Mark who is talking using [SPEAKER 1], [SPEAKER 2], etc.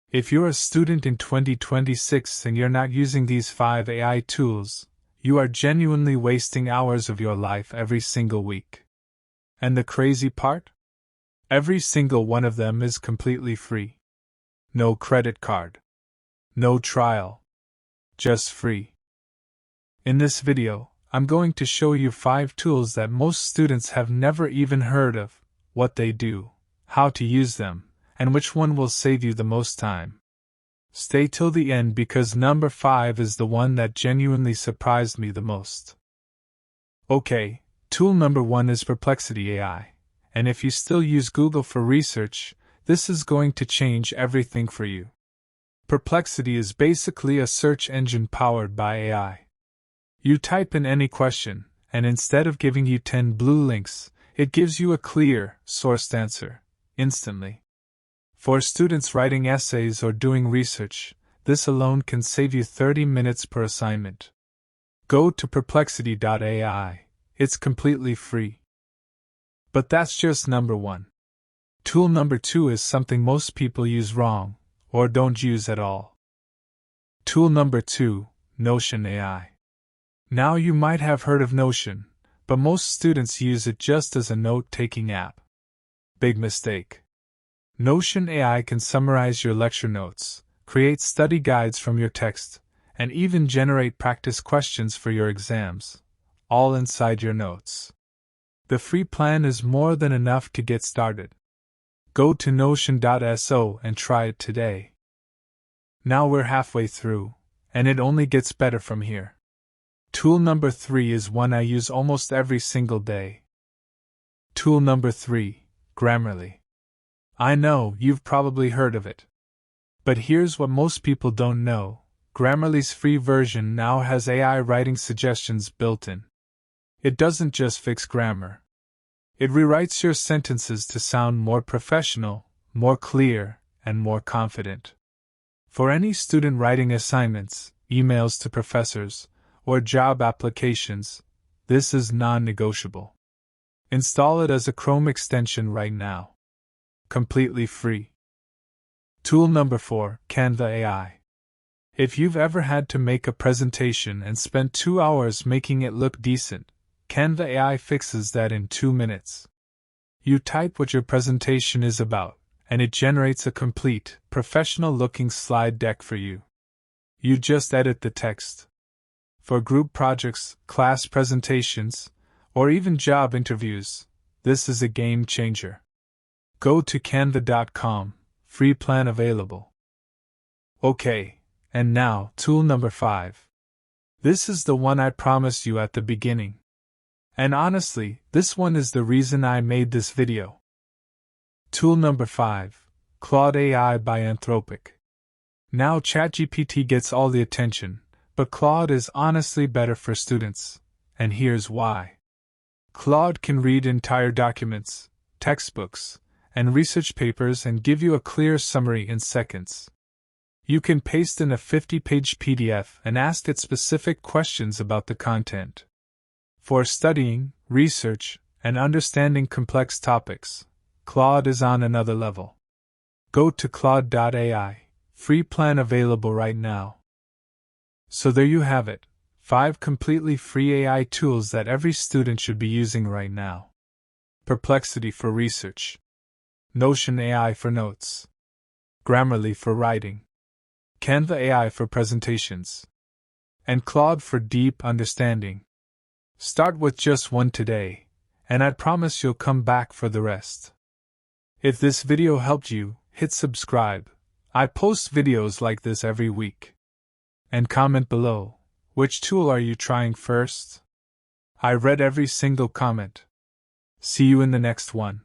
[SPEAKER 1] If you're a student in 2026 and you're not using these 5 AI tools, you are genuinely wasting hours of your life every single week. And the crazy part? Every single one of them is completely free. No credit card. No trial. Just free. In this video, I'm going to show you 5 tools that most students have never even heard of, what they do, how to use them, and which one will save you the most time. Stay till the end because number 5 is the one that genuinely surprised me the most. Okay, tool number 1 is Perplexity AI, and if you still use Google for research, this is going to change everything for you. Perplexity is basically a search engine powered by AI. You type in any question, and instead of giving you 10 blue links, it gives you a clear, sourced answer, instantly. For students writing essays or doing research, this alone can save you 30 minutes per assignment. Go to perplexity.ai, it's completely free. But that's just number 1. Tool number 2 is something most people use wrong, or don't use at all. Tool number 2, Notion AI. Now you might have heard of Notion, but most students use it just as a note-taking app. Big mistake. Notion AI can summarize your lecture notes, create study guides from your text, and even generate practice questions for your exams, all inside your notes. The free plan is more than enough to get started. Go to notion.so and try it today. Now we're halfway through, and it only gets better from here. Tool number 3 is one I use almost every single day. Tool number 3, Grammarly. I know, you've probably heard of it. But here's what most people don't know. Grammarly's free version now has AI writing suggestions built in. It doesn't just fix grammar. It rewrites your sentences to sound more professional, more clear, and more confident. For any student writing assignments, emails to professors, or job applications, this is non-negotiable. Install it as a Chrome extension right now. Completely free. Tool number 4, Canva AI. If you've ever had to make a presentation and spent 2 hours making it look decent, Canva AI fixes that in 2 minutes. You type what your presentation is about, and it generates a complete, professional-looking slide deck for you. You just edit the text. For group projects, class presentations, or even job interviews, this is a game changer. Go to canva.com, free plan available. Okay, and now, tool number 5. This is the one I promised you at the beginning. And honestly, this one is the reason I made this video. Tool number 5, Claude AI by Anthropic. Now ChatGPT gets all the attention, but Claude is honestly better for students, and here's why. Claude can read entire documents, textbooks, and research papers and give you a clear summary in seconds. You can paste in a 50-page PDF and ask it specific questions about the content. For studying, research, and understanding complex topics, Claude is on another level. Go to Claude.ai, free plan available right now. So there you have it, 5 completely free AI tools that every student should be using right now. Perplexity for research. Notion AI for notes. Grammarly for writing. Canva AI for presentations. And Claude for deep understanding. Start with just one today, and I promise you'll come back for the rest. If this video helped you, hit subscribe. I post videos like this every week. And comment below, which tool are you trying first? I read every single comment. See you in the next one.